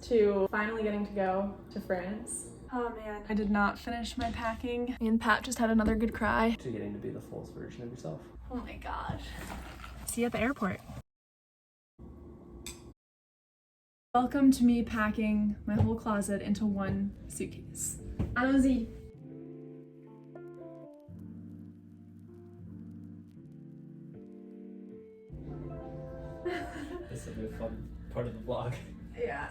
to finally getting to go to France. Oh man, I did not finish my packing. Me and Pat just had another good cry. To getting to be the fullest version of yourself. Oh my gosh. See you at the airport. Welcome to me packing my whole closet into one suitcase. Allons-y. This will be a fun part of the vlog. Yeah.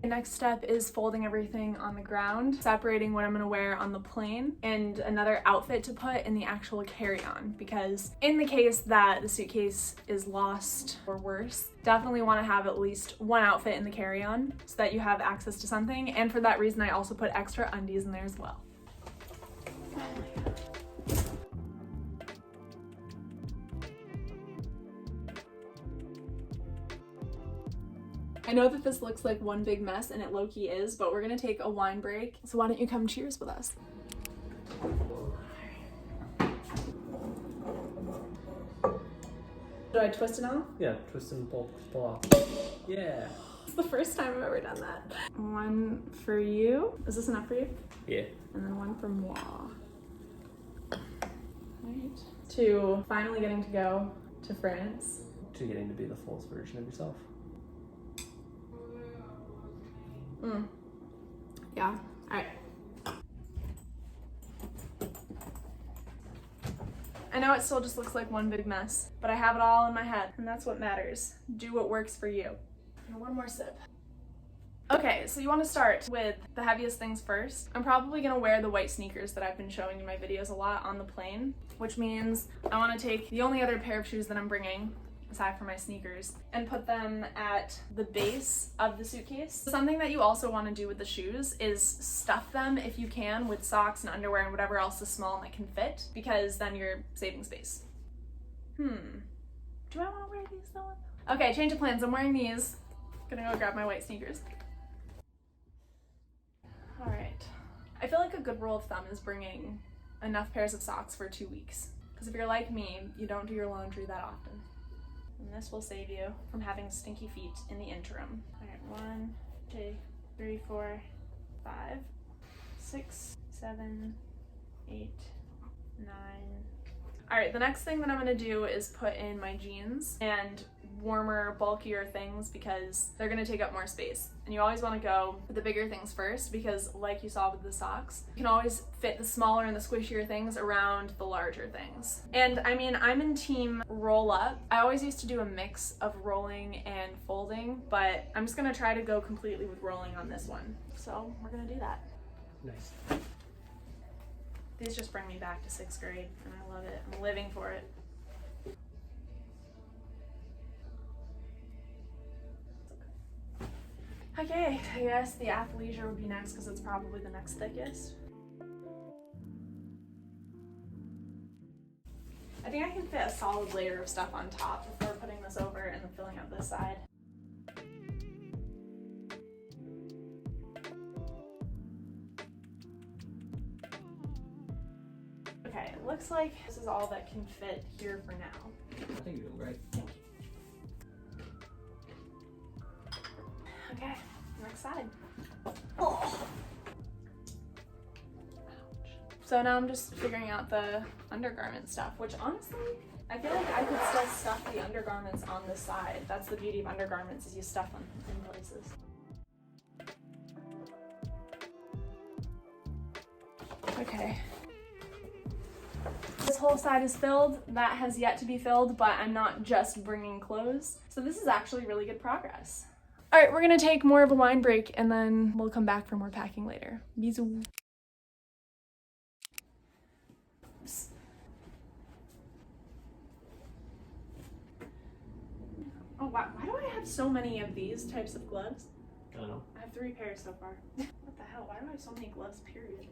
The next step is folding everything on the ground, separating what I'm gonna wear on the plane, and another outfit to put in the actual carry-on, because in the case that the suitcase is lost or worse, definitely wanna have at least one outfit in the carry-on so that you have access to something, and for that reason I also put extra undies in there as well. Oh my God. I know that this looks like one big mess, and it low-key is, but we're gonna take a wine break. So why don't you come cheers with us? Do I twist it off? Yeah, twist and pull off. Yeah. It's the first time I've ever done that. One for you. Is this enough for you? Yeah. And then one for moi. Right. To finally getting to go to France. To getting to be the fullest version of yourself. Yeah. All right. I know it still just looks like one big mess, but I have it all in my head, and that's what matters. Do what works for you. And one more sip. Okay, so you want to start with the heaviest things first. I'm probably going to wear the white sneakers that I've been showing in my videos a lot on the plane, which means I want to take the only other pair of shoes that I'm bringing, aside from my sneakers, and put them at the base of the suitcase. Something that you also want to do with the shoes is stuff them, if you can, with socks and underwear and whatever else is small and that can fit, because then you're saving space. Do I want to wear these though? Okay, change of plans. I'm wearing these. Gonna go grab my white sneakers. All right. I feel like a good rule of thumb is bringing enough pairs of socks for 2 weeks, because if you're like me, you don't do your laundry that often. And this will save you from having stinky feet in the interim. All right, 1, 2, 3, 4, 5, 6, 7, 8, 9. All right, the next thing that I'm gonna do is put in my jeans and warmer, bulkier things, because they're gonna take up more space. And you always wanna go with the bigger things first, because like you saw with the socks, you can always fit the smaller and the squishier things around the larger things. And I mean, I'm in team roll up. I always used to do a mix of rolling and folding, but I'm just gonna try to go completely with rolling on this one. So we're gonna do that. Nice. These just bring me back to 6th grade, and I love it. I'm living for it. Okay, I guess the athleisure would be next, because it's probably the next thickest. I think I can fit a solid layer of stuff on top before putting this over and then filling out this side. Okay, it looks like this is all that can fit here for now. I think you're doing great. Thank you. Okay, next side. Oh. Ouch. So now I'm just figuring out the undergarment stuff, which honestly, I feel like I could still stuff the undergarments on the side. That's the beauty of undergarments, is you stuff them in places. Okay. This whole side is filled. That has yet to be filled, but I'm not just bringing clothes. So this is actually really good progress. All right, we're gonna take more of a wine break, and then we'll come back for more packing later. Bisous. Oops. Oh wow, why do I have so many of these types of gloves? I don't know. I have 3 pairs so far. What the hell, why do I have so many gloves, period?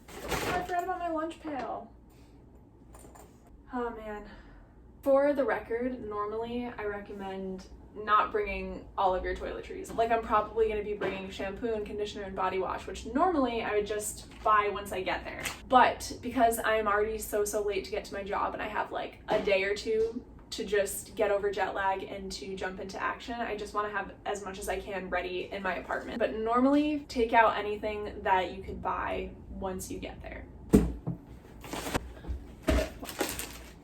Oh, I forgot about my lunch pail. Oh man. For the record, normally I recommend not bringing all of your toiletries. Like, I'm probably going to be bringing shampoo and conditioner and body wash, which normally I would just buy once I get there. But because I'm already so late to get to my job, and I have like a day or two to just get over jet lag and to jump into action. I just want to have as much as I can ready in my apartment. But normally take out anything that you could buy once you get there.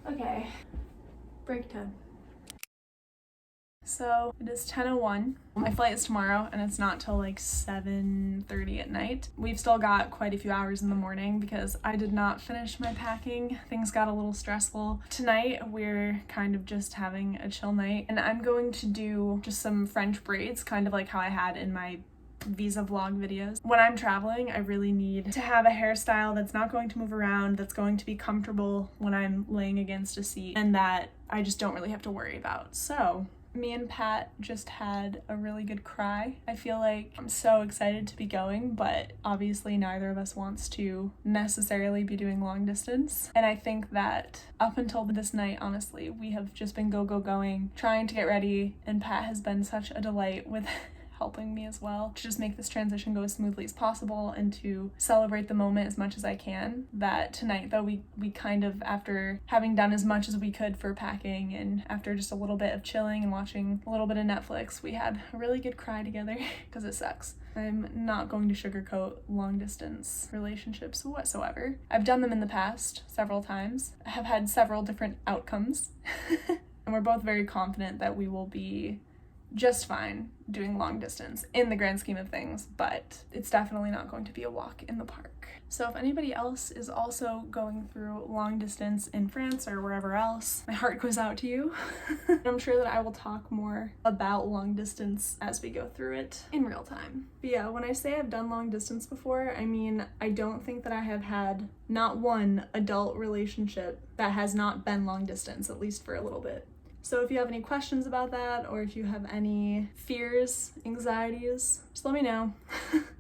Okay, break time. So it is 10:01. My flight is tomorrow and it's not till like 7:30 at night. We've still got quite a few hours in the morning because I did not finish my packing. Things got a little stressful. Tonight we're kind of just having a chill night and I'm going to do just some French braids, kind of like how I had in my visa vlog videos. When I'm traveling, I really need to have a hairstyle that's not going to move around, that's going to be comfortable when I'm laying against a seat, and that I just don't really have to worry about. So me and Pat just had a really good cry. I feel like I'm so excited to be going, but obviously neither of us wants to necessarily be doing long distance. And I think that up until this night, honestly, we have just been going, trying to get ready, and Pat has been such a delight with helping me as well to just make this transition go as smoothly as possible and to celebrate the moment as much as I can. That tonight though, we kind of, after having done as much as we could for packing and after just a little bit of chilling and watching a little bit of Netflix, we had a really good cry together because it sucks. I'm not going to sugarcoat long distance relationships whatsoever. I've done them in the past several times. I have had several different outcomes and we're both very confident that we will be just fine doing long distance in the grand scheme of things, but it's definitely not going to be a walk in the park. So if anybody else is also going through long distance in France or wherever else, my heart goes out to you. I'm sure that I will talk more about long distance as we go through it in real time. But yeah, when I say I've done long distance before, I mean, I don't think that I have had not one adult relationship that has not been long distance, at least for a little bit. So if you have any questions about that, or if you have any fears, anxieties, just let me know.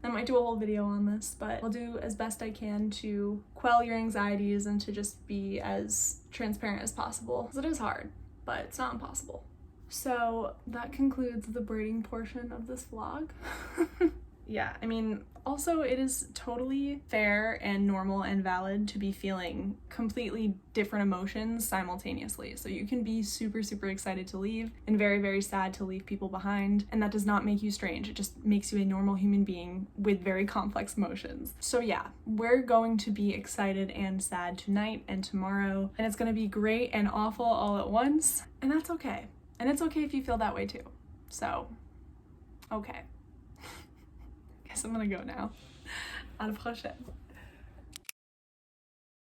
I might do a whole video on this, but I'll do as best I can to quell your anxieties and to just be as transparent as possible. Because it is hard, but it's not impossible. So that concludes the braiding portion of this vlog. Yeah, I mean, also it is totally fair and normal and valid to be feeling completely different emotions simultaneously. So you can be super, super excited to leave and very, very sad to leave people behind. And that does not make you strange. It just makes you a normal human being with very complex emotions. So yeah, we're going to be excited and sad tonight and tomorrow. And it's going to be great and awful all at once. And that's okay. And it's okay if you feel that way too. So, okay. Guess I'm gonna go now. À la prochaine.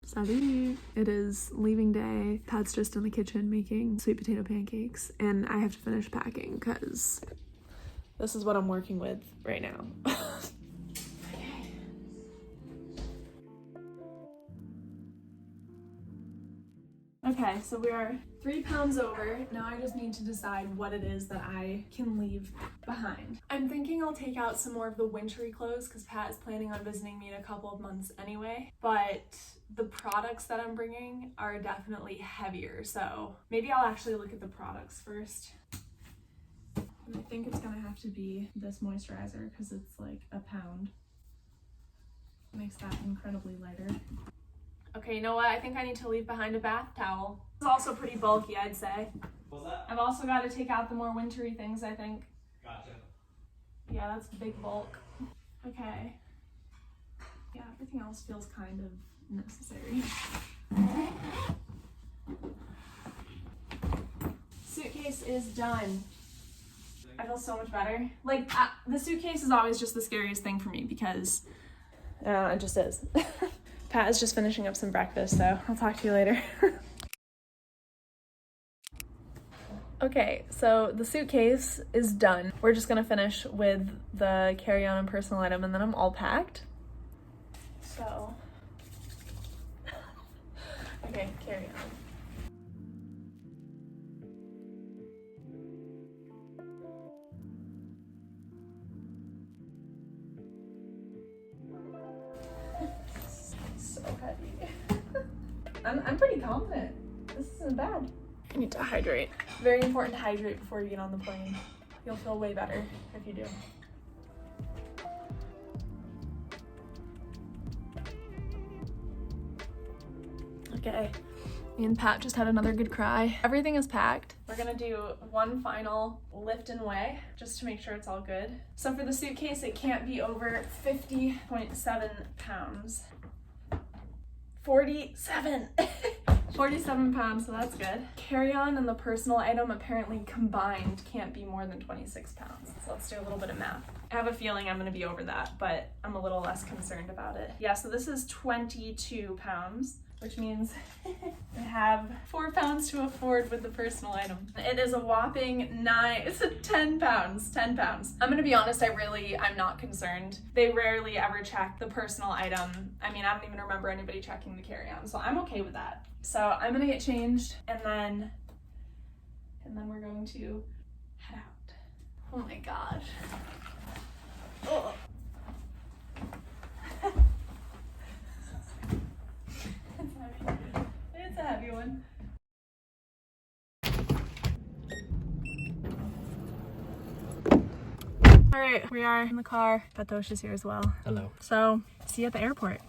Salut! It is leaving day. Pat's just in the kitchen making sweet potato pancakes, and I have to finish packing because this is what I'm working with right now. Okay, so we are 3 pounds over. Now I just need to decide what it is that I can leave behind. I'm thinking I'll take out some more of the wintry clothes because Pat is planning on visiting me in a couple of months anyway, but the products that I'm bringing are definitely heavier, so maybe I'll actually look at the products first. And I think it's gonna have to be this moisturizer because it's like a pound. Makes that incredibly lighter. Okay, you know what? I think I need to leave behind a bath towel. It's also pretty bulky, I'd say. What's that? I've also got to take out the more wintry things, I think. Gotcha. Yeah, that's big bulk. Okay. Yeah, everything else feels kind of necessary. Suitcase is done. I feel so much better. Like, the suitcase is always just the scariest thing for me because, it just is. Pat is just finishing up some breakfast, so I'll talk to you later. Okay, so the suitcase is done. We're just gonna finish with the carry-on and personal item, and then I'm all packed. So, okay, carry on. So heavy. I'm pretty confident. This isn't bad. I need to hydrate. Very important to hydrate before you get on the plane. You'll feel way better if you do. Okay, Me and Pat just had another good cry. Everything is packed. We're gonna do one final lift and weigh just to make sure it's all good. So for the suitcase, it can't be over 50.7 pounds. 47. 47 pounds, so that's good. Carry-on and the personal item apparently combined can't be more than 26 pounds. So let's do a little bit of math. I have a feeling I'm gonna be over that, but I'm a little less concerned about it. Yeah, so this is 22 pounds, which means I have 4 pounds to afford with the personal item. It is a whopping 10 pounds, 10 pounds. I'm gonna be honest, I'm not concerned. They rarely ever check the personal item. I mean, I don't even remember anybody checking the carry-on, so I'm okay with that. So I'm gonna get changed and then we're going to head out. Oh my gosh. Oh. It's a heavy one. All right, we are in the car. Patosh is here as well. Hello. So, see you at the airport.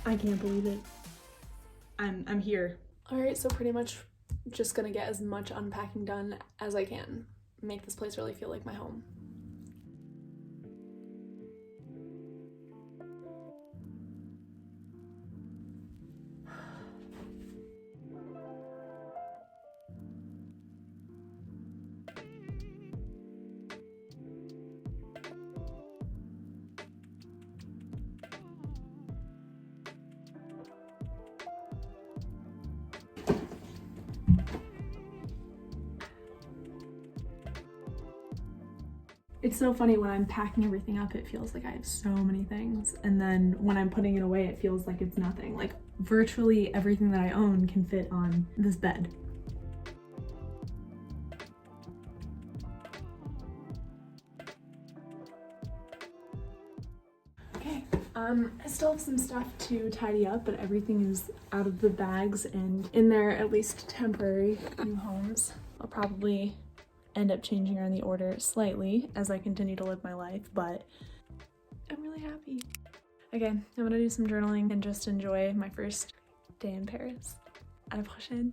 I can't believe it. I'm here. All right, so pretty much just gonna get as much unpacking done as I can. Make this place really feel like my home. It's so funny when I'm packing everything up, it feels like I have so many things. And then when I'm putting it away, it feels like it's nothing. Like virtually everything that I own can fit on this bed. Okay, I still have some stuff to tidy up, but everything is out of the bags and in their at least temporary new homes. I'll probably end up changing around the order slightly as I continue to live my life, but I'm really happy. Okay, I'm gonna do some journaling and just enjoy my first day in Paris. À la prochaine.